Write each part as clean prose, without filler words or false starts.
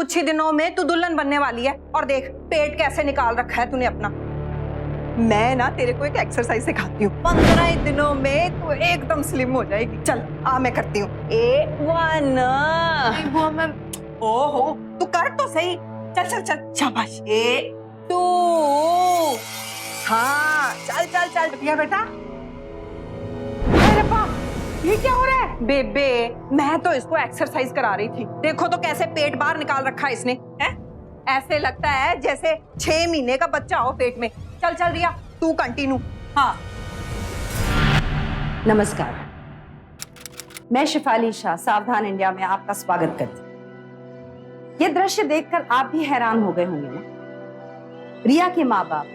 कुछ ही दिनों में तू दुल्हन बनने वाली है और देख पेट कैसे निकाल रखा है तूने अपना। मैं ना तेरे को एक एक्सरसाइज सिखाती हूँ, 15 दिनों में तू एकदम स्लिम हो जाएगी। चल आ मैं करती हूँ। A1 बुआ मैं ओहो तू कर तो सही। चल चल चल शाबाश। A2 हाँ चल चल चल भैया बेटा। अरे बाप ये क्या हो रहा है? बेबे मैं तो इसको एक्सरसाइज करा रही थी, देखो तो कैसे पेट बाहर निकाल रखा है इसने है? ऐसे लगता है जैसे 6 महीने का बच्चा हो पेट में। चल चल रिया तू कंटिन्यू। हाँ नमस्कार, मैं शिफाली शाह सावधान इंडिया में आपका स्वागत करती हूँ। ये दृश्य देखकर आप भी हैरान हो गए होंगे ना। रिया के माँ बाप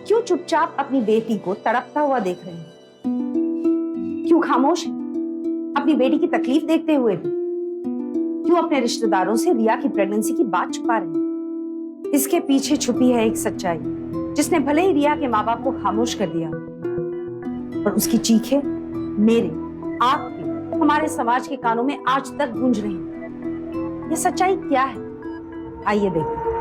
क्यों चुपचाप अपनी बेटी को तड़पता हुआ देख रहे हैं? क्यों खामोश हैं? अपनी बेटी की तकलीफ देखते हुए भी क्यों अपने रिश्तेदारों से रिया की प्रेगनेंसी की बात छुपा रहे हैं? इसके पीछे छुपी है एक सच्चाई जिसने भले ही रिया के माँ बाप को खामोश कर दिया, पर उसकी चीखें मेरे, आपके, हमारे समाज के कानों में आज तक गूंज रही है। ये सच्चाई क्या है? आइए देखते हैं।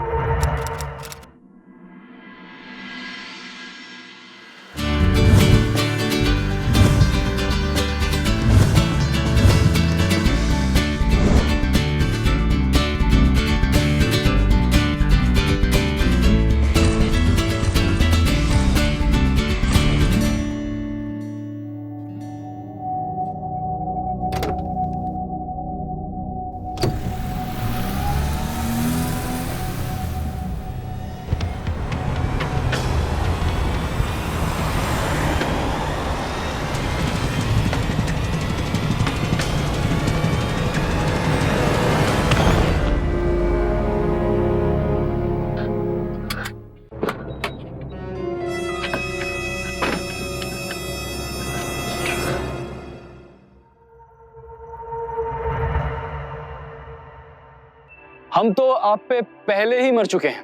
हम तो आप पे पहले ही मर चुके हैं,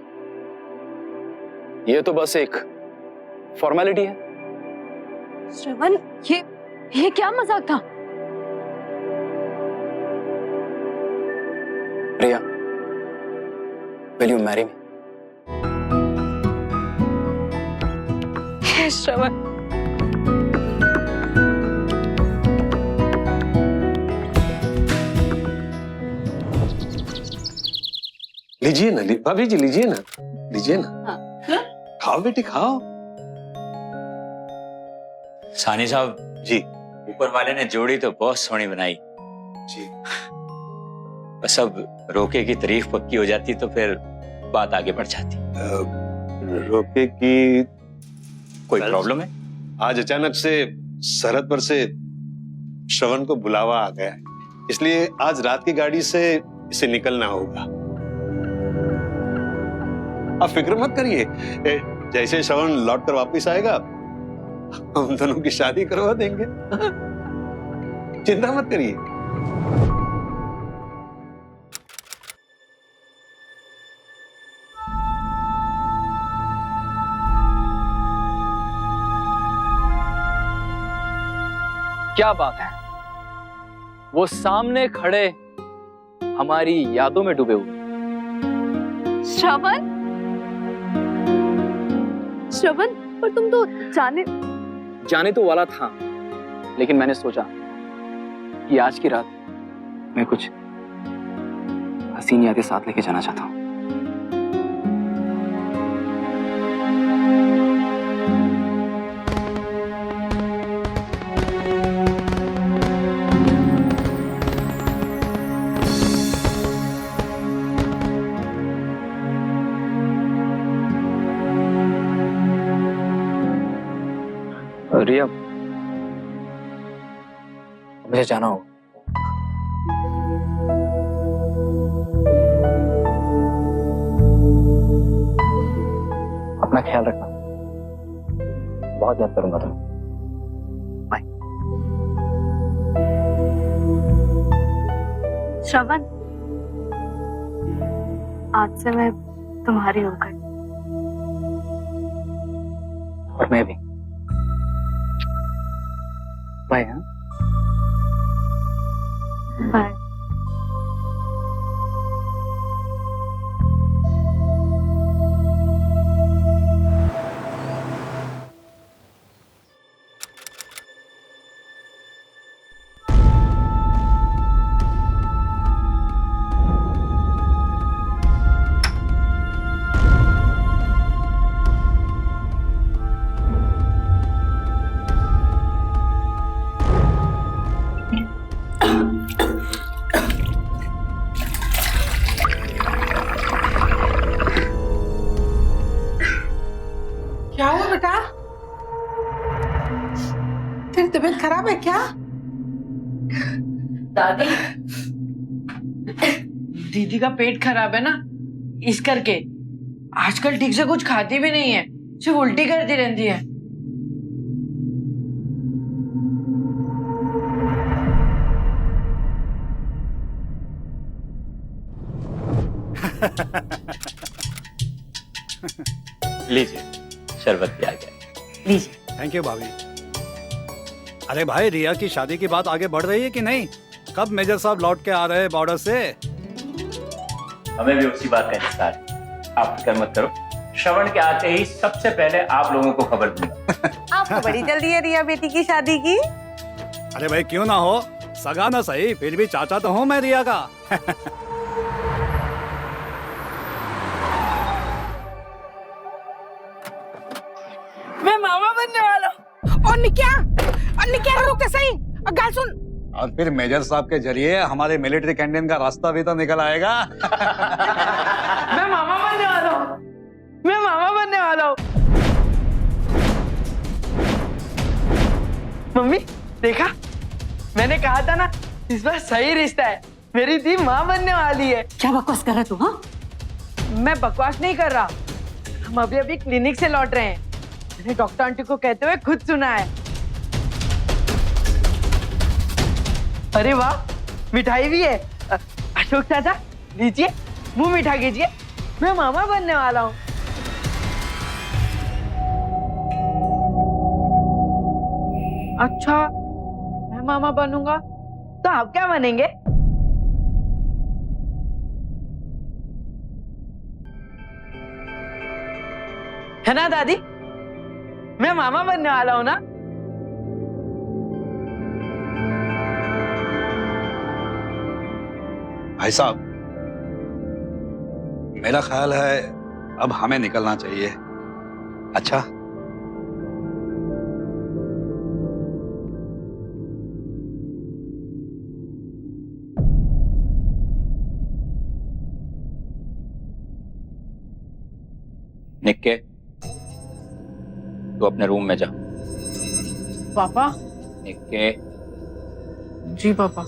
ये तो बस एक फॉर्मेलिटी है। श्रवण ये क्या मजाक था? रिया, will you marry me? श्रवण लीजिए ना भाभी जी, लीजिए ना, लीजिए ना। खाओ बेटी खाओ। सानी साहब जी ऊपर वाले ने जोड़ी तो बहुत सोहनी बनाई जी। बस अब रोके की तारीफ पक्की हो जाती तो फिर बात आगे बढ़ जाती। रोके की कोई प्रॉब्लम है? आज अचानक से सरहद पर से श्रवण को बुलावा आ गया है, इसलिए आज रात की गाड़ी से इसे निकलना होगा। आप फिक्र मत करिए, जैसे श्रवण लौट कर वापिस आएगा हम दोनों की शादी करवा देंगे। चिंता मत करिए। क्या बात है, वो सामने खड़े हमारी यादों में डूबे हुए। श्रवण श्रवण पर तुम तो जाने तो वाला था, लेकिन मैंने सोचा कि आज की रात मैं कुछ हसीन यादें साथ लेके जाना चाहता हूँ। रिया, मुझे जाना होगा। अपना ख्याल रखना, बहुत याद करूंगा तुम्हें। बाय। श्रवण आज से मैं तुम्हारी हो गई। और मैं भी। बाय। हाँ बाय। तबीयत खराब है क्या? दादी, दीदी का पेट खराब है ना, इस करके आजकल ठीक से कुछ खाती भी नहीं है, सिर्फ उल्टी करती रहती है। लीजिए, शरबत भी आ गया। लीजिए। थैंक यू भाभी। अरे भाई, रिया की शादी की बात आगे बढ़ रही है कि नहीं? कब मेजर साहब लौट के आ रहे हैं बॉर्डर से? हमें भी उसी बात का इंतजार है। आप फिक्र मत करो, श्रवण के आते ही सबसे पहले आप लोगों को खबर दूंगा। आपको बड़ी जल्दी है रिया बेटी की शादी की। अरे भाई क्यों ना हो, सगा ना सही, फिर भी चाचा तो हूँ मैं रिया का। मैं मामा बनने वाला हूँ। और निक्या रुक सही, गाल सुन। और फिर मेजर साहब के जरिए हमारे मिलिट्री कैंटीन का रास्ता भी तो निकल आएगा। मैं मामा बनने वाला हूँ, मैं मामा बनने वाला हूँ। मम्मी देखा, मैंने कहा था ना, इस बार सही रिश्ता है, मेरी दी माँ बनने वाली है। क्या बकवास कर रहा तू? हाँ, मैं बकवास नहीं कर रहा, हम अभी अभी क्लिनिक से लौट रहे हैं। मैंने डॉक्टर आंटी को कहते हुए खुद सुना है। अरे वाह, मिठाई भी है। अशोक चाचा लीजिए, मुंह मीठा कीजिए, मैं मामा बनने वाला हूँ। अच्छा, मैं मामा बनूंगा तो आप क्या बनेंगे? है ना दादी, मैं मामा बनने वाला हूँ ना। भाई साहब, मेरा ख्याल है अब हमें निकलना चाहिए। अच्छा, निक्के, तू अपने रूम में जा। पापा। निक्के। जी पापा।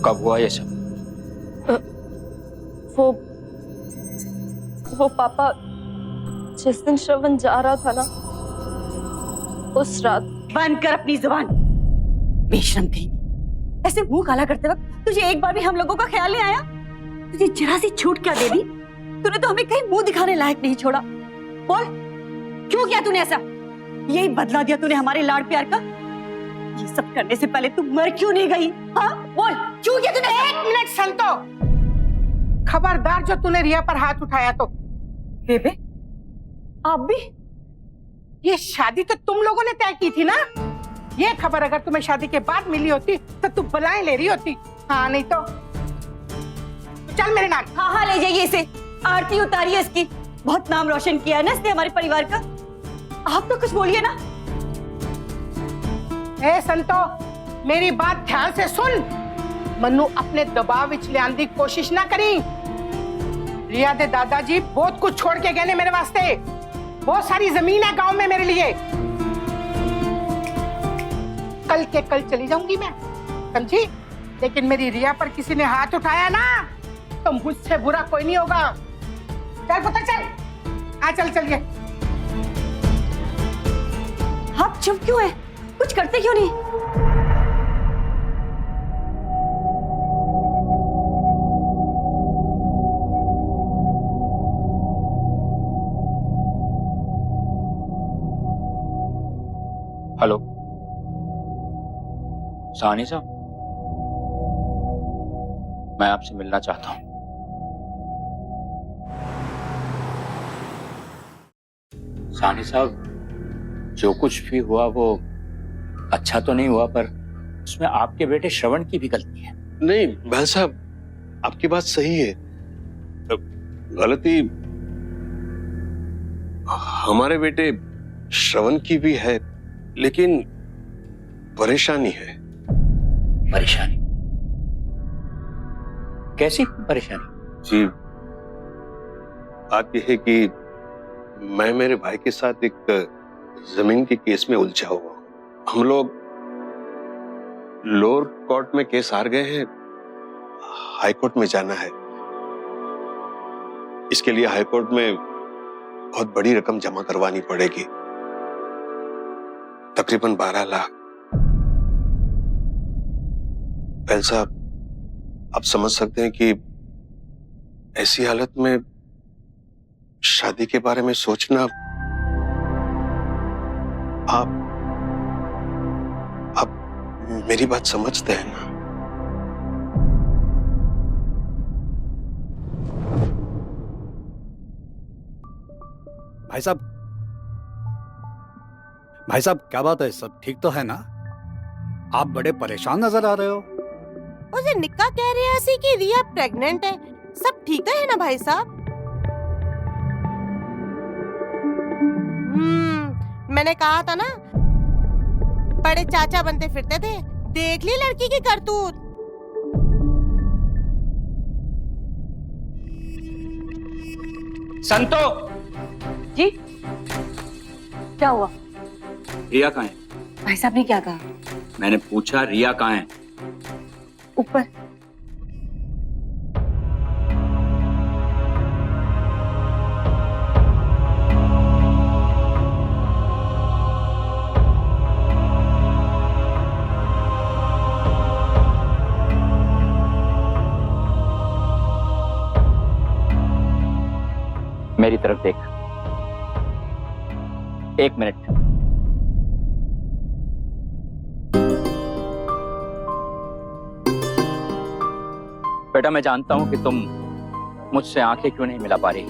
कब हुआ ये सब? वो पापा, जिस दिन श्रवण जा रहा था ना, उस रात। बंद कर अपनी जुबान, बेशरम कहीं। ऐसे मुंह काला करते वक्त तुझे एक बार भी हम लोगों का ख्याल नहीं आया? तुझे जरा सी छूट क्या दे दी? तूने तो हमें कहीं मुंह दिखाने लायक नहीं छोड़ा। बोल, क्यों किया तूने ऐसा? यही बदला दिया तूने हमारे लाड प्यार का? ये सब करने से पहले तू मर क्यों नहीं गई? हाँ बोल, क्यों किया तूने? 1 मिनट संतो, खबरदार जो तूने रिया पर हाथ उठाया तो। बेबे, आप भी? ये शादी तो तुम लोगों ने तय की थी ना। ये खबर अगर तुम्हें शादी के बाद मिली होती तो तू बलाएं ले रही होती। हाँ नहीं तो चल मेरे नाम। हाँ हाँ, ले जाइए इसे, आरती उतारिए इसकी। बहुत नाम रोशन किया है ना इसने हमारे परिवार का। आप तो कुछ बोलिए ना। ए संतो, मेरी बात ध्यान से सुन। मनु अपने दबाव विच लियान दी कोशिश ना करी। रिया दे दादाजी बहुत कुछ छोड़ के गए ने मेरे वास्ते। बहुत सारी जमीन है गांव में मेरे लिए। कल के कल चली जाऊंगी मैं, समझी? लेकिन मेरी रिया पर किसी ने हाथ उठाया ना तो मुझसे बुरा कोई नहीं होगा। चल पुत्र चल, आ चल चलिए। आप चुप क्यों है? कुछ करते क्यों नहीं? हेलो सानी साहब, मैं आपसे मिलना चाहता हूं। सानी साहब, जो कुछ भी हुआ वो अच्छा तो नहीं हुआ, पर उसमें आपके बेटे श्रवण की भी गलती है। नहीं महल साहब, आपकी बात सही है। गलती हमारे बेटे श्रवण की भी है, लेकिन परेशानी है। परेशानी? कैसी परेशानी? जी, बात यह है कि मैं मेरे भाई के साथ एक जमीन के केस में उलझा हुआ हूं। हम लोग लोअर कोर्ट में केस हार गए हैं, हाई कोर्ट में जाना है। इसके लिए हाई कोर्ट में बहुत बड़ी रकम जमा करवानी पड़ेगी, तकरीबन 12 लाख। पहल साहब, आप समझ सकते हैं कि ऐसी हालत में शादी के बारे में सोचना, आप मेरी बात समझते हैं ना? भाई साहब क्या बात है, सब ठीक तो है ना? आप बड़े परेशान नजर आ रहे हो। मुझे निक्का कह रहे हैं कि रिया प्रेग्नेंट है, सब ठीक तो है ना भाई साहब? मैंने कहा था ना, बड़े चाचा बनते फिरते थे, देख ली लड़की की करतूत। संतो, जी क्या हुआ? रिया कहाँ है? भाई साहब ने क्या कहा? मैंने पूछा रिया कहाँ है? ऊपर। मेरी तरफ देख, 1 मिनट। बेटा, मैं जानता हूं कि तुम मुझसे आंखें क्यों नहीं मिला पा रही,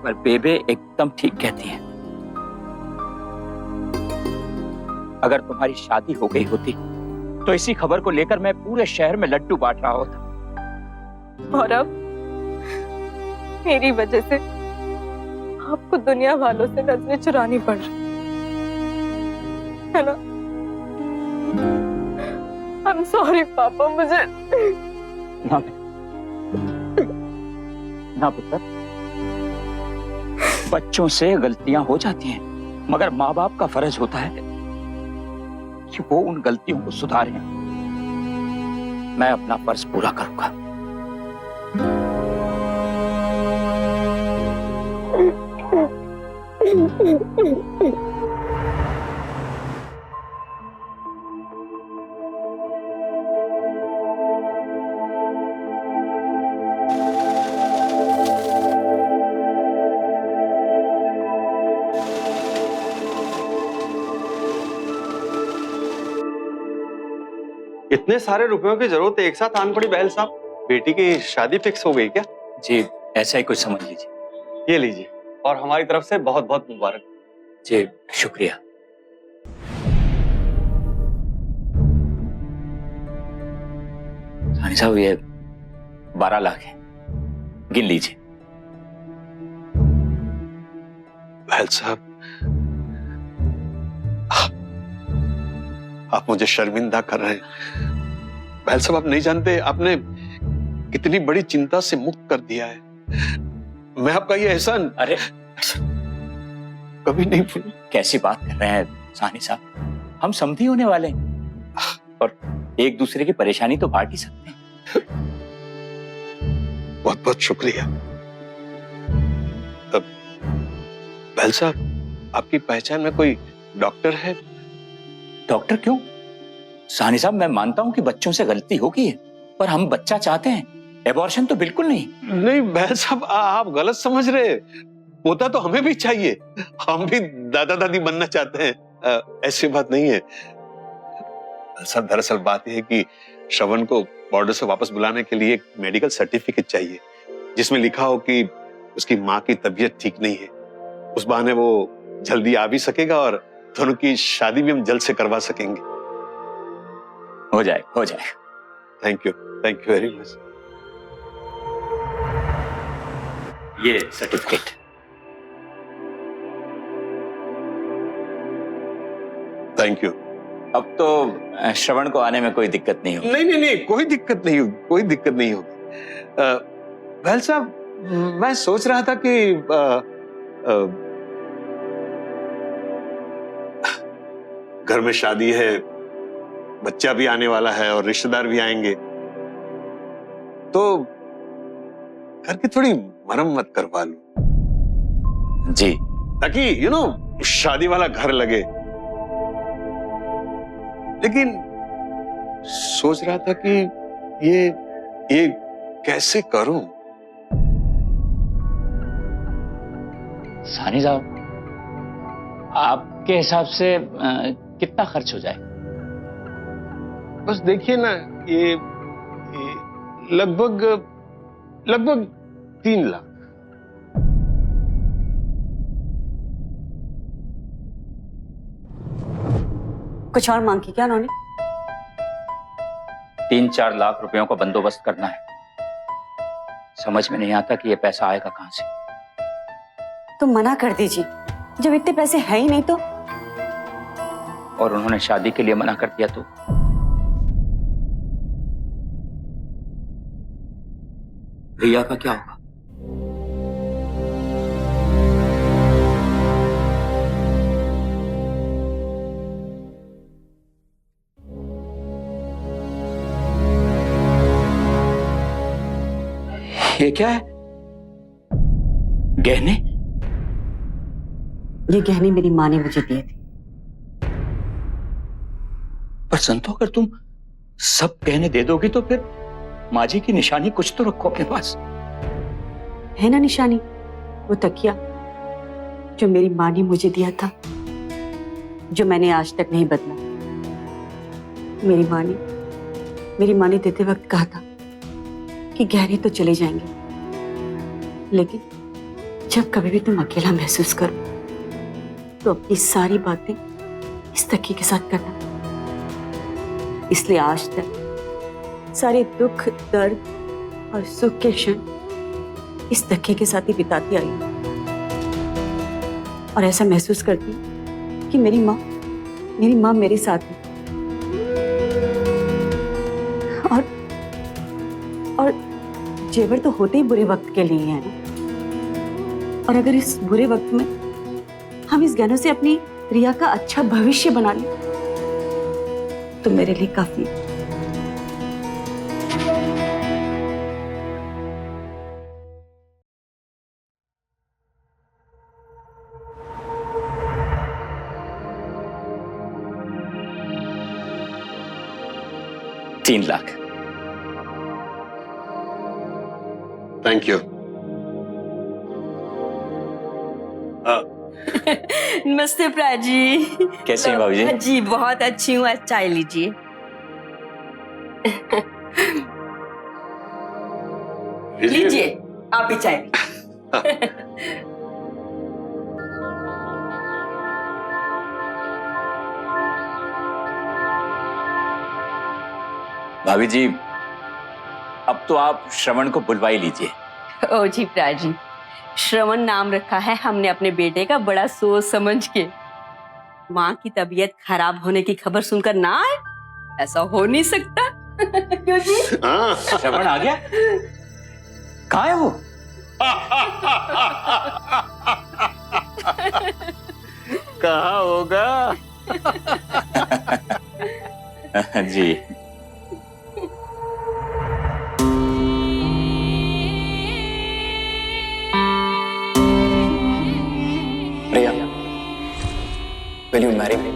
पर बेबे एकदम ठीक कहती हैं। अगर तुम्हारी शादी हो गई होती तो इसी खबर को लेकर मैं पूरे शहर में लड्डू बांट रहा होता। और अब मेरी वजह से आपको दुनिया वालों से नजरें चुरानी पड़ रही है ना? I'm sorry पापा, मुझे ना पुत्र, बच्चों से गलतियां हो जाती हैं, मगर माँ बाप का फर्ज होता है कि वो उन गलतियों को सुधारें। मैं अपना फर्ज पूरा करूंगा। इतने सारे रुपयों की जरूरत एक साथ आन पड़ी बहल साहब? बेटी की शादी फिक्स हो गई क्या? जी, ऐसा ही कुछ समझ लीजिए। ये लीजिए, और हमारी तरफ से बहुत बहुत मुबारक। जी, शुक्रिया। सानी साहब, ये 12 लाख है, गिन लीजिए। बहल साहब, आप मुझे शर्मिंदा कर रहे हैं। बहल साहब, आप नहीं जानते आपने कितनी बड़ी चिंता से मुक्त कर दिया है। मैं आपका ये एहसान अरे कभी नहीं भूलूं। कैसी बात कर रहे हैं सानी साहब, हम समधी होने वाले हैं और एक दूसरे की परेशानी तो बांट ही सकते हैं। बहुत बहुत शुक्रिया। बहल साहब, आपकी पहचान में कोई डॉक्टर है? डॉक्टर क्यों? सानी साहब, मैं मानता हूं कि बच्चों से गलती होगी है, पर हम बच्चा चाहते हैं, एबॉर्शन तो बिल्कुल नहीं। नहीं बहल साहब, आप गलत समझ रहे। पोता तो हमें भी चाहिए, हम भी दादा दादी बनना चाहते हैं। ऐसी बात नहीं है साहब। दरअसल बात यह है कि श्रवण को बॉर्डर से वापस बुलाने के लिए एक मेडिकल सर्टिफिकेट चाहिए, जिसमें लिखा हो कि उसकी माँ की तबीयत ठीक नहीं है। उस बहाने वो जल्दी आ भी सकेगा और दोनों की शादी भी हम जल्द से करवा सकेंगे। हो जाए, हो जाए। Thank you very much. ये सर्टिफिकेट। Thank you. अब तो श्रवण को आने में कोई दिक्कत नहीं होगी। नहीं, कोई दिक्कत नहीं होगी, कोई दिक्कत नहीं होगी। बहल साहब, मैं सोच रहा था कि घर में शादी है, बच्चा भी आने वाला है और रिश्तेदार भी आएंगे, तो घर की थोड़ी मरम्मत करवा लूं जी। ताकि शादी वाला घर लगे। लेकिन सोच रहा था कि ये कैसे करूं। सानी साहब, आपके हिसाब से कितना खर्च हो जाए? बस देखिए ना, ये लगभग 3 लाख। कुछ और मांग की क्या उन्होंने? 3-4 लाख रुपयों का बंदोबस्त करना है। समझ में नहीं आता कि ये पैसा आएगा कहां से। तो मना कर दीजिए, जब इतने पैसे है ही नहीं तो। और उन्होंने शादी के लिए मना कर दिया तो? रिया का क्या होगा? ये क्या है? गहने? ये गहने मेरी माँ ने मुझे दिए थे। पर संतो, अगर तुम सब गहने दे दोगी तो फिर माँ जी की निशानी कुछ तो रखो अपने पास। है ना निशानी, वो तकिया जो मेरी माँ ने मुझे दिया था, जो मैंने आज तक नहीं बदला। मेरी माँ ने देते वक्त कहा था कि गहने तो चले जाएंगे, लेकिन जब कभी भी तुम अकेला महसूस करो तो अपनी सारी बातें इस तकिए के साथ करना। इसलिए आज तक सारे दुख, दर्द और सुख के क्षण इस तकिए के साथ ही बिताती आई हूं। और ऐसा महसूस करती हूं कि मेरी माँ मेरे साथ है। और जेवर तो होते ही बुरे वक्त के लिए है ना। और अगर इस बुरे वक्त में हम इस गहनों से अपनी रिया का अच्छा भविष्य बना लें तो मेरे लिए काफी है। $3 लाख। Thank you. नमस्ते प्राजी। कैसे हैं भाभी जी? जी बहुत अच्छी हूँ। चाय लीजिए। लीजिए, आप भी चाय लीजिए। भाभी जी, अब तो आप श्रवण को बुलवा ही लीजिए। ओ जी प्राजी, श्रवण नाम रखा है हमने अपने बेटे का बड़ा सोच समझ के। माँ की तबीयत खराब होने की खबर सुनकर ना आए, ऐसा हो नहीं सकता। क्यों जी? श्रवण आ गया? कहाँ है वो? कहाँ होगा? जी। रिया, will you marry me?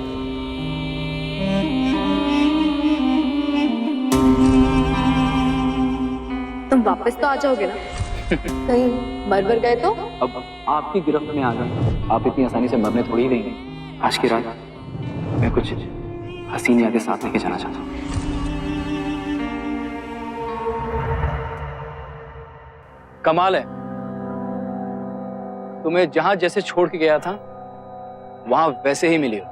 तुम वापस तो आ जाओगे ना? कहीं मर गए तो? अब आपकी गिरफ्त में आ गए, आप इतनी आसानी से मरने थोड़ी ही देंगे। आज की रात मैं कुछ हसीन यादें साथ लेके जाना चाहता हूँ। कमाल है, तुम्हें जहां जैसे छोड़ के गया था वहां वैसे ही मिली हो।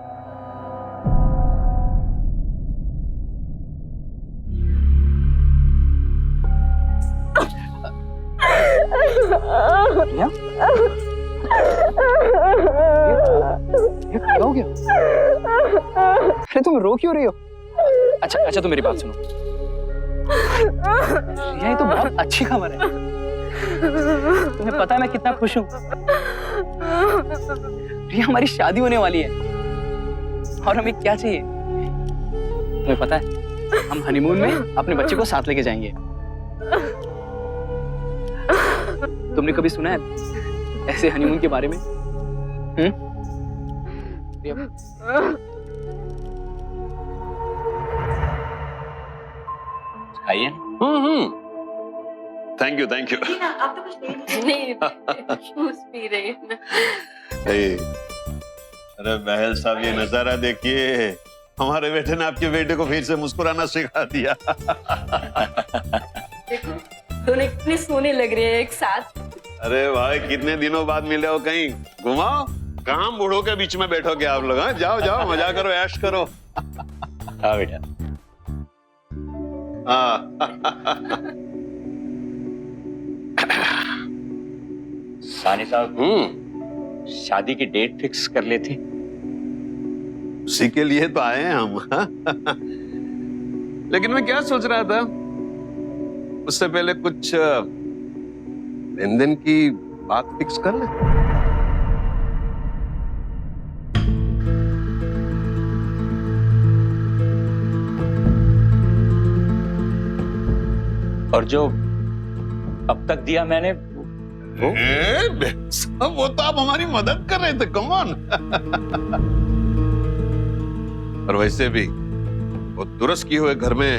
क्या? ये क्या हो गया? अरे तुम रो क्यों रही हो? अच्छा तो मेरी बात सुनो। ये तो बहुत अच्छी खबर है। तुम्हें पता है मैं कितना खुश हूँ। रिया, हमारी शादी होने वाली है और हमें क्या चाहिए? तुम्हें पता है हम हनीमून में अपने बच्चे को साथ लेके जाएंगे। तुमने कभी सुना है ऐसे हनीमून के बारे में? खाइए। Thank you thank you. नहीं, जूस पी रहे हैं ना। अरे बहल साहब, ये नजारा देखिए, हमारे बेटे ने आपके बेटे को फिर से मुस्कुराना सिखा दिया। देखो दोनों कितने सोने लग रहे हैं एक साथ। अरे भाई, कितने दिनों बाद मिले हो, कहीं घुमाओ। कहाँ बूढ़ों के बीच में बैठोगे आप लोग? हाँ, जाओ जाओ, मजा करो, ऐश करो। हाँ बेटा। सानी साहब, शादी की डेट फिक्स कर लेते। उसी के लिए तो आए हैं हम। लेकिन मैं क्या सोच रहा था, उससे पहले कुछ लेन-देन की बात फिक्स कर ले। और जो अब तक दिया मैंने वो तो आप हमारी मदद कर रहे थे, कम ऑन। और वैसे भी वो दुरुस्त किए हुए घर में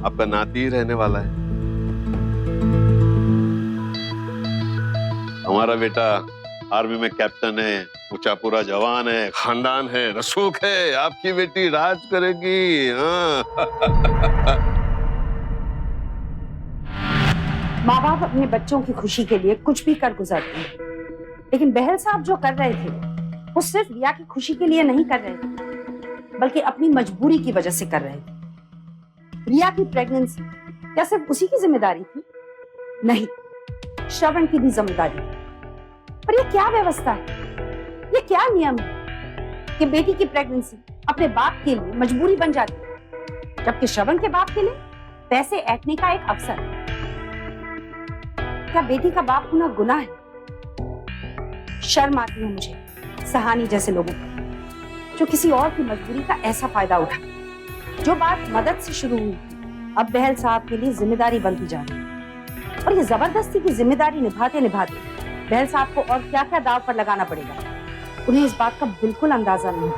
आपका नाती ही रहने वाला है। हमारा बेटा आर्मी में कैप्टन है, ऊंचा पूरा जवान है, खानदान है, रसूख है। आपकी बेटी राज करेगी। हाँ। माँ बाप अपने बच्चों की खुशी के लिए कुछ भी कर गुजरते हैं, लेकिन बहल साहब जो कर रहे थे वो सिर्फ रिया की खुशी के लिए नहीं कर रहे थे, बल्कि अपनी मजबूरी की वजह से कर रहे थे। रिया की प्रेगनेंसी क्या सिर्फ उसी की जिम्मेदारी थी? नहीं, श्रवण की भी जिम्मेदारी थी। पर ये क्या व्यवस्था है, ये क्या नियम है कि बेटी की प्रेगनेंसी अपने बाप के लिए मजबूरी बन जाती है, जबकि श्रवण के बाप के लिए पैसे ऐंठने का एक अवसर है? क्या बेटी का बाप होना गुनाह है? शर्म आती है मुझे सहानी जैसे लोगों को, जो किसी और की मजबूरी का ऐसा फायदा उठा। जो बात मदद से शुरू हुई अब बहल साहब के लिए जिम्मेदारी बनती जा रही है, और ये जबरदस्ती की जिम्मेदारी निभाते निभाते बहल साहब को और क्या क्या दाव पर लगाना पड़ेगा, उन्हें इस बात का बिल्कुल अंदाजा नहीं।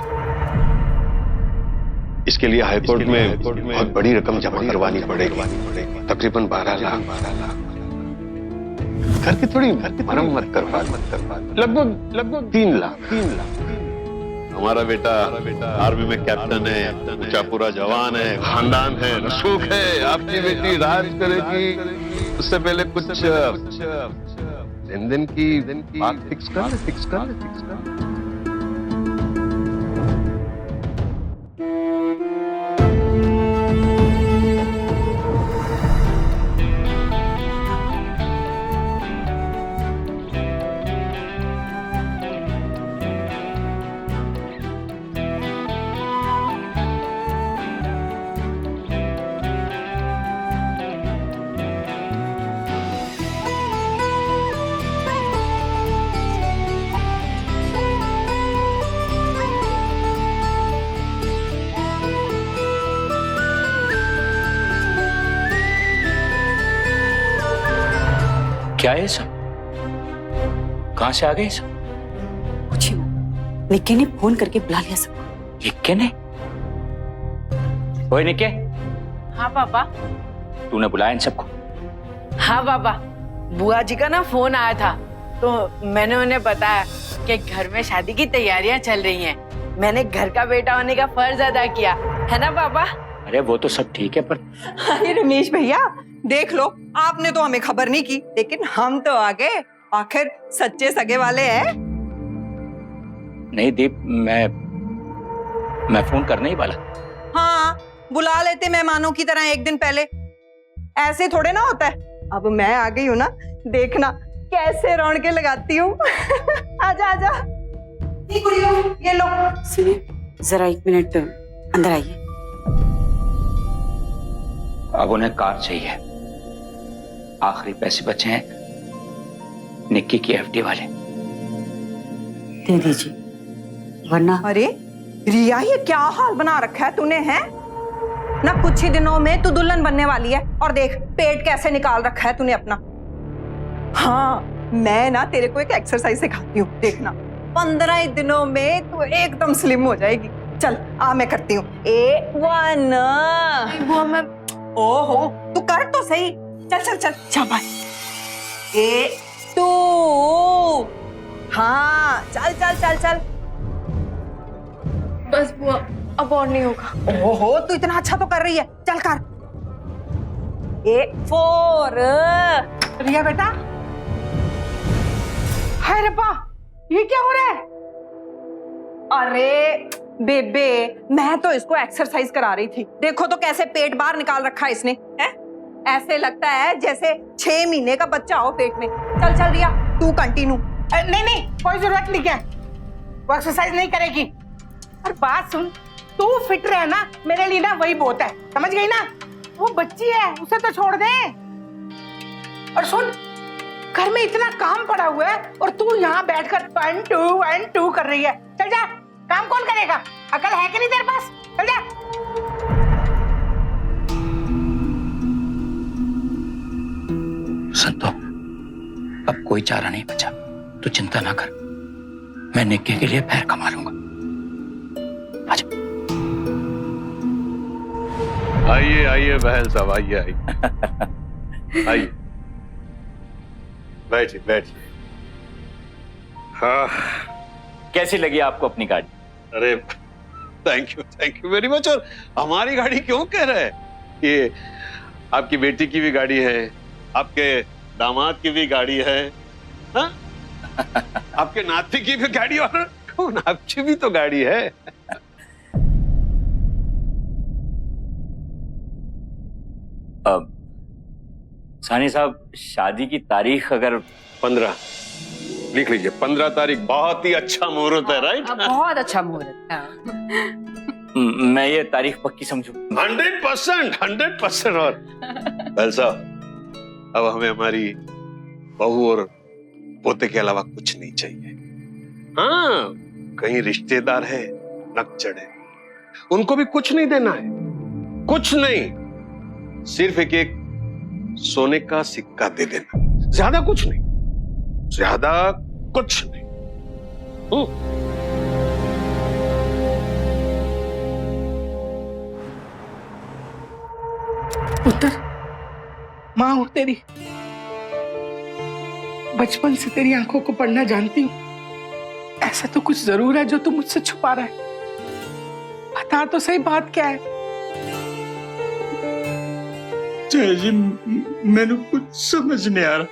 इसके लिए हाईकोर्ट में बहुत बड़ी रकम जमा करवानी पड़ेगी, तकरीबन 12 लाख। घर की थोड़ी मरम्मत करवा, लगभग 3 लाख। हमारा बेटा आर्मी में कैप्टन है, ऊंचा पूरा जवान है, खानदान है, रसूख है। आपकी बेटी राज करेगी। उससे पहले कुछ लेन-देन की बात फिक्स कर ले। क्या है सब? कहां से आ गए सब? पूछिए मत। निक्के ने फोन करके बुला लिया सबको। निक्के ने? ओए निक्के, हाँ पापा। तूने बुलाया इन सबको? हाँ पापा, बुआ जी का ना फोन आया था, तो मैंने उन्हें बताया कि घर में शादी की तैयारियां चल रही हैं। मैंने घर का बेटा होने का फर्ज अदा किया है ना पापा? अरे वो तो सब ठीक है, पर अरे रमेश भैया, देख लो, आपने तो हमें खबर नहीं की, लेकिन हम तो आ गए। आखिर सच्चे सगे वाले हैं। नहीं दीप, मैं फोन करने ही वाला। हाँ, बुला लेते मेहमानों की तरह एक दिन पहले। ऐसे थोड़े ना होता है। अब मैं आ गई हूँ ना, देखना कैसे रौनकें लगाती हूँ। आजा आजा। ये लो। सुनिए, जरा 1 मिनट अंदर आइए। अब उन्हें कार चाहिए, आखिरी पैसे बचे हैं, निक्की की एफडी वाले। दे दीजिए, वरना अरे रिया, ये क्या हाल बना रखा है तूने, है ना? कुछ ही दिनों में तू दुल्हन बनने वाली है और देख पेट कैसे निकाल रखा है तूने अपना। हाँ, मैं ना तेरे को एक एक्सरसाइज सिखाती हूँ, देखना 15 दिनों में तू एकदम स्लिम हो जाएगी। चल आ, मैं करती हूँ। 1 बुआ मैं ओहो, तू कर तो सही। चल चल चल, शाबाश। 2 हाँ, चल चल चल चल। बस बुआ, अब और नहीं होगा। ओहो, तू इतना अच्छा तो कर रही है, चल कर। 4 रिया बेटा। हाय रब्बा, ये क्या हो रहा है? अरे बेबे, मैं तो इसको एक्सरसाइज करा रही थी। देखो तो कैसे पेट बाहर निकाल रखा है इसने, है? ऐसे लगता है जैसे 6 महीने का बच्चा हो पेट में। चल चल रिया, तू कंटिन्यू। नहीं नहीं, कोई जरूरत नहीं है, वो एक्सरसाइज नहीं करेगी। और बात सुन, तू फिट रहे ना, मेरे लिए ना वही बहुत है, समझ गई ना? वो बच्ची है, उसे तो छोड़ दे। और सुन, घर में इतना काम पड़ा हुआ है और तू यहाँ बैठकर 1 2 1 2 कर रही है। चल जा, काम कौन करेगा? अकल है कि नहीं तेरे पास? चल जा। संतो, अब कोई चारा नहीं बचा, तू चिंता ना कर, मैं निक्की के लिए पैर कमा लूंगा। आजा। आइए आइए बहल साहब, आइए आइए आइए, बैठिए बैठिए। हाँ, कैसी लगी आपको अपनी गाड़ी? अरे थैंक यू वेरी मच। और हमारी गाड़ी क्यों कह रहे हैं? ये आपकी बेटी की भी गाड़ी है, आपके दामाद की भी गाड़ी है, हाँ? आपके नाती की भी गाड़ी, और कौन, आपकी भी तो गाड़ी है। अब सानी साहब, शादी की तारीख अगर 15 लिख लीजिए, 15 तारीख बहुत ही अच्छा मुहूर्त है, राइट? बहुत अच्छा मुहूर्त है। मैं ये तारीख पक्की समझू? 100%। और बहल साहब, अब हमें हमारी बहू और पोते के अलावा कुछ नहीं चाहिए। हाँ, कहीं रिश्तेदार है, नक चढ़े, उनको भी कुछ नहीं देना है, कुछ नहीं, सिर्फ एक सोने का सिक्का दे देना, ज्यादा कुछ नहीं, ज्यादा कुछ नहीं। पुत्र, माँ हूं तेरी, बचपन से तेरी आंखों को पढ़ना जानती हूँ। ऐसा तो कुछ जरूर है जो तू मुझसे छुपा रहा है, बता तो सही, बात क्या है? जय जी, मैंने कुछ समझ नहीं आ रहा।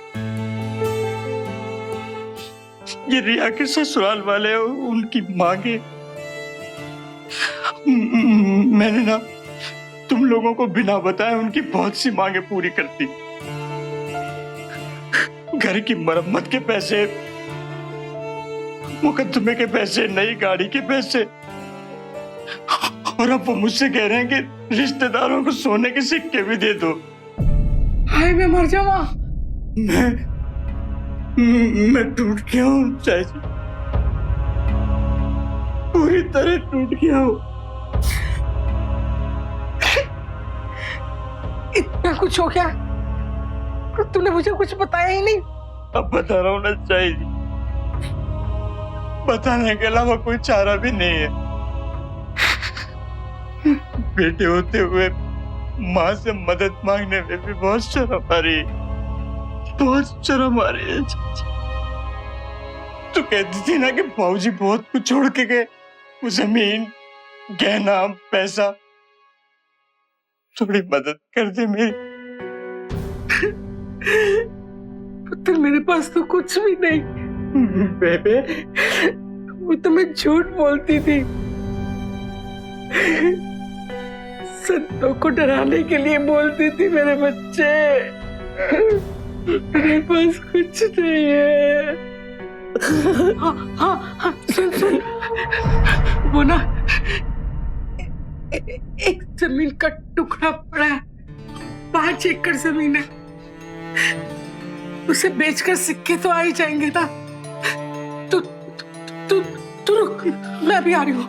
ये रिया के ससुराल वाले, उनकी मांगे, मैंने ना तुम लोगों को बिना बताए उनकी बहुत सी मांगे पूरी करती। घर की मरम्मत के पैसे, मुकदमे के पैसे, नई गाड़ी के पैसे, और अब वो मुझसे कह रहे हैं कि रिश्तेदारों को सोने के सिक्के भी दे दो। हाय, मैं मर जाऊंगा। मैं टूट गया हूँ चाची, पूरी तरह टूट गया हूँ। इतना कुछ हो गया, तूने मुझे कुछ बताया ही नहीं। अब बता रहा हूँ ना चाहिए, बताने के अलावा कोई चारा भी नहीं है। बेटे होते हुए माँ से मदद मांगने में भी बहुत शर्म आ रही है, बहुत शर्म आ रही है। तो कहती थी ना कि बाबूजी बहुत कुछ छोड़ के गए, वो जमीन, गहना, पैसा, थोड़ी मदद कर दे मेरी। पुत्र, मेरे पास तो कुछ भी नहीं। बेबे, वो तो मैं झूठ बोलती थी, संतों को डराने के लिए बोलती थी। मेरे बच्चे, मेरे पास कुछ नहीं है। हाँ, सुन, वो ना एक जमीन का टुकड़ा पड़ा है, 5 एकड़ जमीन है। उसे बेचकर सिक्के तो आ ही जाएंगे ना। तू तू तू रुक, मैं अभी आ रही हूँ।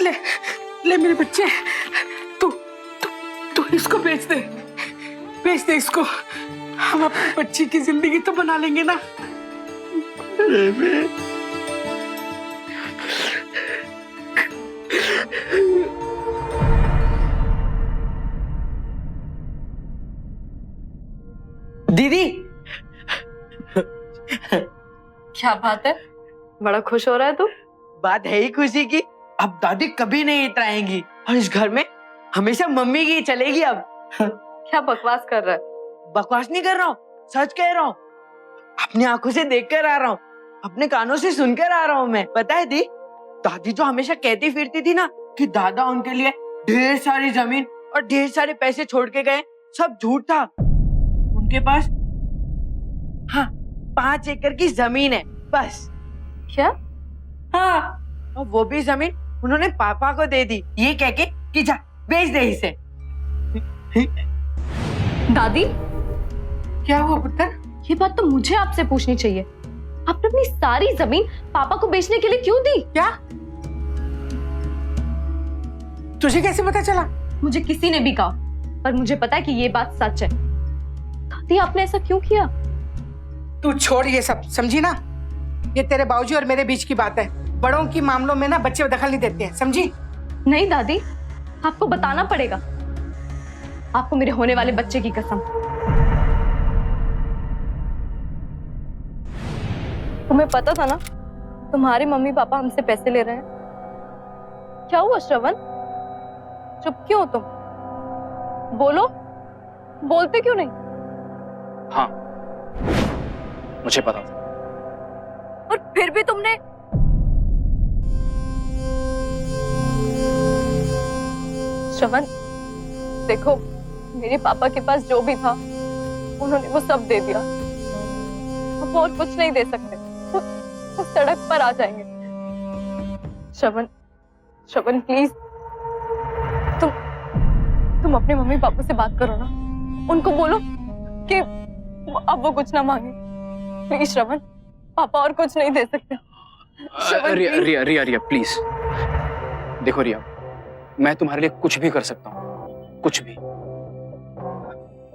ले ले मेरे बच्चे, तू तू तू इसको बेच दे इसको। हम अपनी बच्ची की जिंदगी तो बना लेंगे ना। दीदी, क्या बात है, बड़ा खुश हो रहा है तू? बात है ही खुशी की। अब दादी कभी नहीं इतराएंगी और इस घर में हमेशा मम्मी की चलेगी अब। क्या बकवास कर रहा है? बकवास नहीं कर रहा हूँ, सच कह रहा हूँ। अपनी आंखों से देख कर आ रहा हूँ, अपने कानों से सुनकर आ रहा हूँ मैं। पता है दी, दादी जो हमेशा कहती फिरती थी ना कि दादा उनके लिए ढेर सारी जमीन और ढेर सारे पैसे छोड़ के गए, सब झूठ था। उनके पास 5 एकड़ की जमीन है बस। क्या? हाँ, और वो भी जमीन उन्होंने पापा को दे दी, ये कह के कि जा बेच दे इसे। दादी, क्या हुआ पुत्र? ये बात तो मुझे आपसे पूछनी चाहिए। आपने अपनी सारी जमीन पापा को बेचने के लिए क्यों दी? क्या? तुझे कैसे पता चला? मुझे किसी ने भी कहा, पर मुझे पता है कि ये बात सच है। दादी, आपने ऐसा क्यों किया? तू छोड़ ये सब, समझी ना? ये तेरे बाबूजी और मेरे बीच की बात है। बड़ों की मामलों में ना बच्चे दखल नहीं देते हैं, समझी? नहीं दादी, आपको बताना पड़ेगा। आपको मेरे होने वाले बच्चे की कसम। तुम्हें पता था ना तुम्हारे मम्मी पापा हमसे पैसे ले रहे हैं? क्या हुआ श्रवण, चुप क्यों हो तुम? बोलो, बोलते क्यों नहीं? हाँ, मुझे पता था। और फिर भी तुमने श्रवण, देखो मेरे पापा के पास जो भी था उन्होंने वो सब दे दिया। हम और कुछ नहीं दे सकते, वो सड़क पर आ जाएंगे। श्रवण प्लीज, तुम अपने मम्मी पापा से बात करो ना, उनको बोलो कि अब वो कुछ ना मांगे। प्लीज श्रवण, पापा और कुछ नहीं दे सकते। रिया प्लीज। देखो रिया, मैं तुम्हारे लिए कुछ भी कर सकता हूँ, कुछ भी,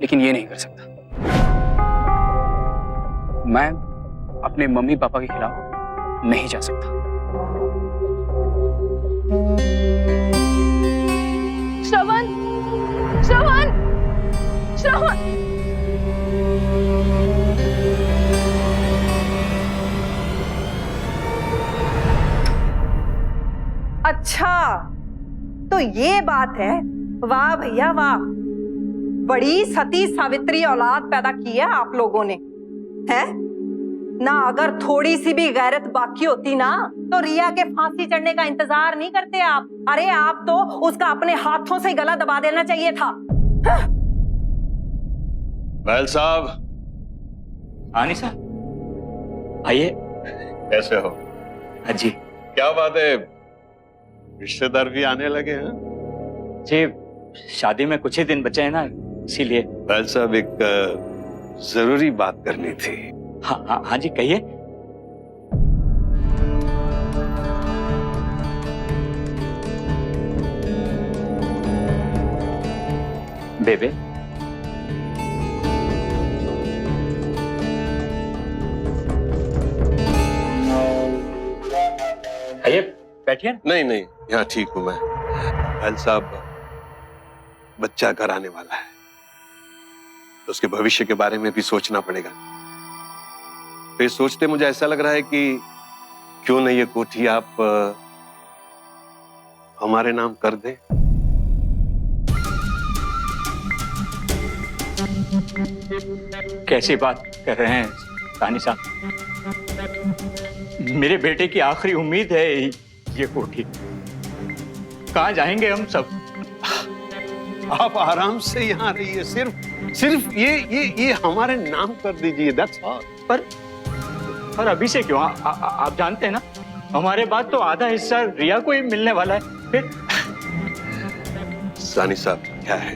लेकिन ये नहीं कर सकता। मैं अपने मम्मी पापा के खिलाफ नहीं जा सकता। श्रवण, अच्छा, तो ये बात है। वाह भैया वाह, बड़ी सती सावित्री औलाद पैदा की है आप लोगों ने, हैं? ना अगर थोड़ी सी भी गैरत बाकी होती ना तो रिया के फांसी चढ़ने का इंतजार नहीं करते आप। अरे आप तो उसका अपने हाथों से गला दबा देना चाहिए था। बैल साहब। हाँ निशा, आइए। कैसे हो? हाँ जी। क्या बात है, रिश्तेदार भी आने लगे हैं? जी, शादी में कुछ ही दिन बचे हैं ना, इसीलिए। बैल साहब, एक जरूरी बात करनी थी। हाँ जी, कहिए। बेबे, आइए बैठिए। नहीं, यहाँ ठीक हूं मैं। बैल साहब, बच्चा घर आने वाला है तो उसके भविष्य के बारे में भी सोचना पड़ेगा। फिर सोचते मुझे ऐसा लग रहा है कि क्यों नहीं ये कोठी आप हमारे नाम कर दें। कैसी बात कर रहे हैं सानी साहब? मेरे बेटे की आखिरी उम्मीद है ये कोठी। कहाँ जाएंगे हम सब? आप आराम से यहाँ रहिए, सिर्फ ये हमारे नाम कर दीजिए, that's all। पर अभी से क्यों? आप जानते हैं ना, हमारे बाद तो आधा हिस्सा रिया को ही मिलने वाला है। जानी साहब क्या है,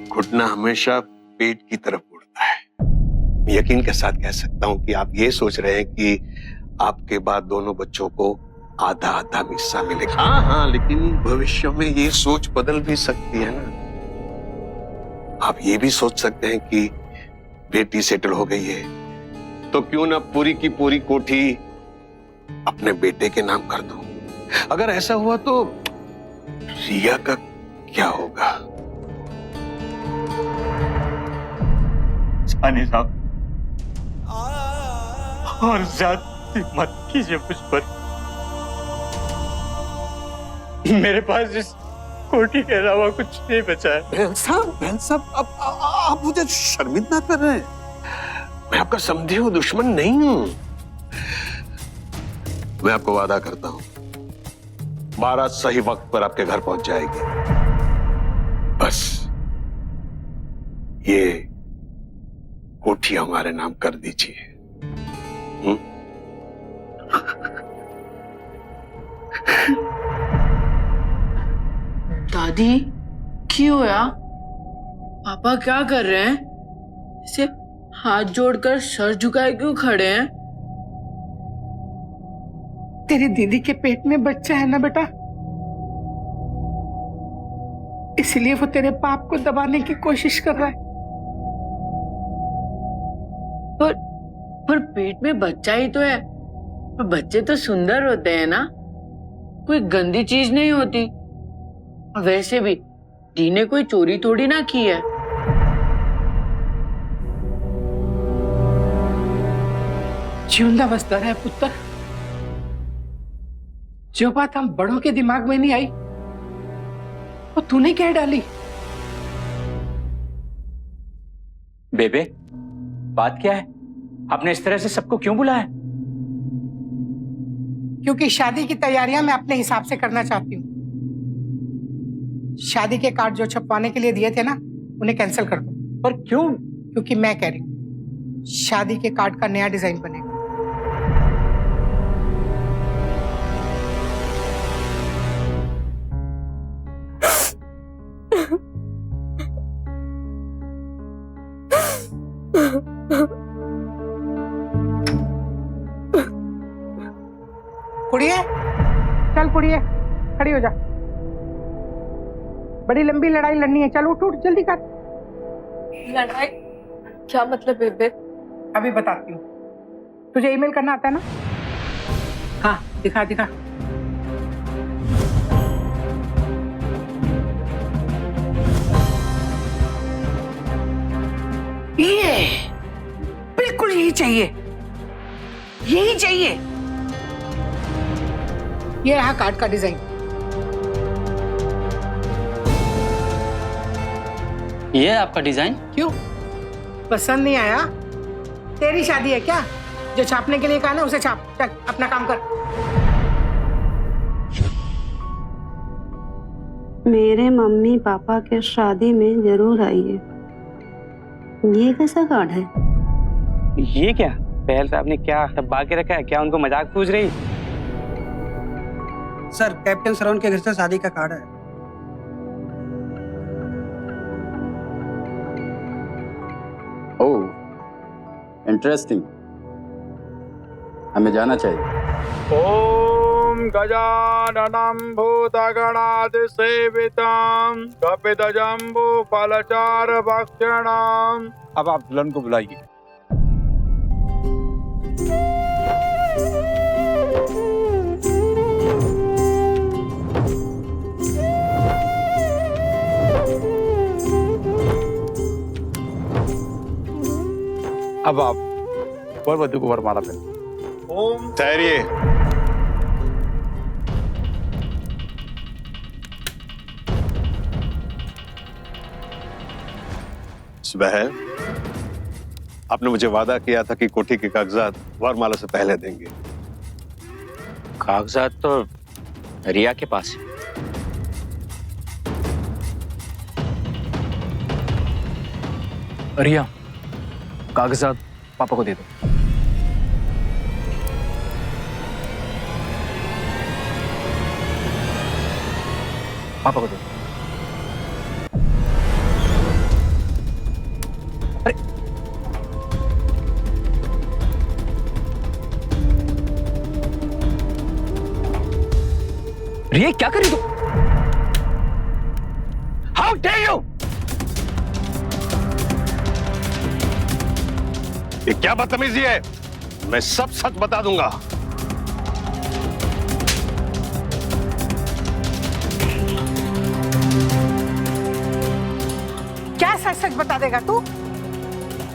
घुटना हमेशा पेट की तरफ उड़ता है। यकीन के साथ कह सकता हूं कि आप ये सोच रहे हैं कि आपके बाद दोनों बच्चों को आधा आधा हिस्सा मिलेगा। हाँ हाँ, लेकिन भविष्य में ये सोच बदल भी सकती है ना। आप ये भी सोच सकते हैं कि बेटी सेटल हो गई है तो क्यों ना पूरी की पूरी कोठी अपने बेटे के नाम कर दूं। अगर ऐसा हुआ तो रिया का क्या होगा? जानी साहब, और ज्यादा मत कीजिए मुझ पर। मेरे पास इस कोठी के अलावा कुछ नहीं बचा है। बहल साहब, अब आप मुझे शर्मिंदा कर रहे हैं। मैं आपका समझे हुए दुश्मन नहीं हूं। मैं आपको वादा करता हूं, बारात सही वक्त पर आपके घर पहुंच जाएगी। बस ये कोठी हमारे नाम कर दीजिए। दादी क्यों होया? पापा क्या कर रहे हैं? इसे हाथ जोड़कर सर झुकाए क्यों खड़े हैं? तेरी दीदी के पेट में बच्चा है ना बेटा, इसलिए वो तेरे पाप को दबाने की कोशिश कर रहा है। पर पेट में बच्चा ही तो है। पर बच्चे तो सुंदर होते हैं ना, कोई गंदी चीज नहीं होती। वैसे भी डी ने कोई चोरी थोड़ी ना की है। जिंदा बसता है पुत्र। जो बात हम बड़ों के दिमाग में नहीं आई वो तूने कह डाली। बेबे, बात क्या है? आपने इस तरह से सबको क्यों बुलाया? क्योंकि शादी की तैयारियां मैं अपने हिसाब से करना चाहती हूँ। शादी के कार्ड जो छपवाने के लिए दिए थे ना, उन्हें कैंसिल कर दो। पर क्यों? क्योंकि मैं कह रही हूँ शादी के कार्ड का नया डिजाइन बनेगा। कुड़िए, चल कुड़िए, खड़ी हो जा। बड़ी लंबी लड़ाई लड़नी है, चल उठ उठ जल्दी कर। लड़ाई? क्या मतलब बेबे? अभी बताती हूँ। तुझे ईमेल करना आता है ना? हाँ, दिखा दिखा। ये बिल्कुल यही चाहिए, यही चाहिए। ये रहा कार्ड का डिजाइन। ये है आपका डिजाइन? क्यों, पसंद नहीं आया? तेरी शादी है क्या? जो छापने के लिए कहा ना उसे छाप। चल अपना काम कर। मेरे मम्मी पापा के शादी में जरूर आइए। ये कैसा कार्ड है? ये क्या पहल साहब ने क्या दबा के रखा है? क्या उनको मजाक पूछ रही? सर, कैप्टन सरवण के घर से शादी का कार्ड है। ओह, इंटरेस्टिंग। हमें जाना चाहिए। ओम गजाननं भूतगणाधिसेवितं कपितजम्बू फलचार भक्षणम्। अब आप दुल्हन को बुलाइए। अब आप वर वधु को वरमाला पहनाइए। ओम ठहरिए। बहन, आपने मुझे वादा किया था कि कोठी के कागजात वरमाला से पहले देंगे। कागजात तो रिया के पास है। रिया, कागजात पापा को दे दो। पापा को दे दो। रिया क्या कर रही तू? How dare you! ये क्या बदतमीजी है? मैं सब सच बता दूंगा। क्या सच सच बता देगा तू?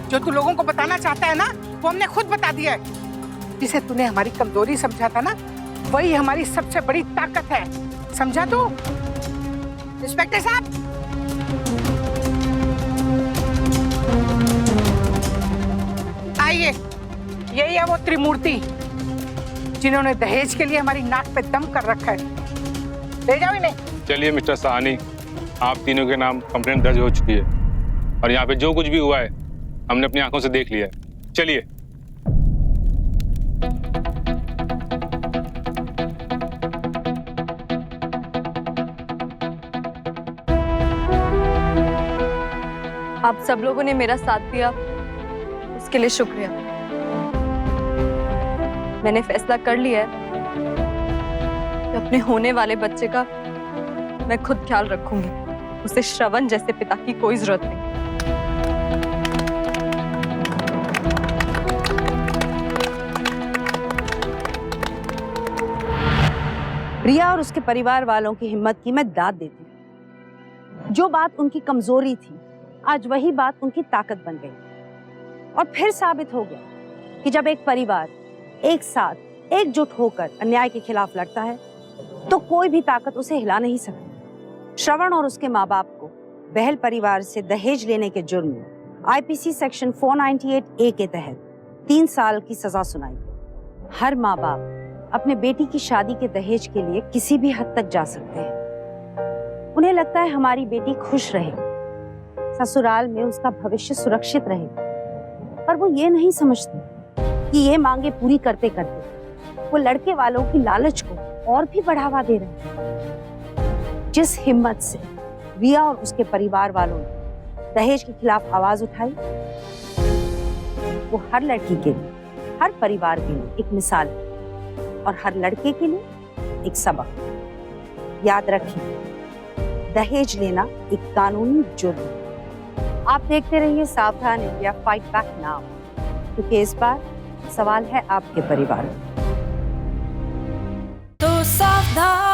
जो तू लोगों को बताना चाहता है ना, वो हमने खुद बता दिया है। जिसे तूने हमारी कमजोरी समझा था ना, वही हमारी सबसे बड़ी ताकत है। समझा तू? इंस्पेक्टर साहब, आइए। यही है वो त्रिमूर्ति जिन्होंने दहेज के लिए हमारी नाक पे दम कर रखा है। ले जाओ इन्हें। चलिए मिस्टर साहनी, आप तीनों के नाम कंप्लेंट दर्ज हो चुकी है और यहाँ पे जो कुछ भी हुआ है हमने अपनी आंखों से देख लिया है। चलिए। आप सब लोगों ने मेरा साथ दिया, उसके लिए शुक्रिया। मैंने फैसला कर लिया है कि अपने होने वाले बच्चे का मैं खुद ख्याल रखूंगी। उसे श्रवण जैसे पिता की कोई जरूरत नहीं। रिया और उसके परिवार वालों की हिम्मत की मैं दाद देती हूँ। जो बात उनकी कमजोरी थी, आज वही बात उनकी ताकत बन गई। और फिर साबित हो गया कि जब एक परिवार एक साथ एकजुट होकर अन्याय के खिलाफ लड़ता है तो कोई भी ताकत उसे हिला नहीं सकती। श्रवण और उसके माँ बाप को बहल परिवार से दहेज लेने के जुर्म में आईपीसी सेक्शन 498 ए के तहत 3 साल की सजा सुनाई गई। हर माँ बाप अपने बेटी की शादी के दहेज के लिए किसी भी हद तक जा सकते हैं। उन्हें लगता है हमारी बेटी खुश रहे, ससुराल में उसका भविष्य सुरक्षित रहे, पर वो ये नहीं समझते कि ये मांगे पूरी करते करते वो लड़के वालों की लालच को और भी बढ़ावा दे रहे हैं। जिस हिम्मत से रिया और उसके परिवार वालों ने दहेज के खिलाफ आवाज उठाई, वो हर लड़की के लिए, हर परिवार के लिए एक मिसाल है और हर लड़के के लिए एक सबक। याद रखिए, दहेज लेना एक कानूनी जुर्म है। आप देखते रहिए सावधान इंडिया फाइट बैक नाउ, क्योंकि इस बार सवाल है आपके परिवार। तो सावधान।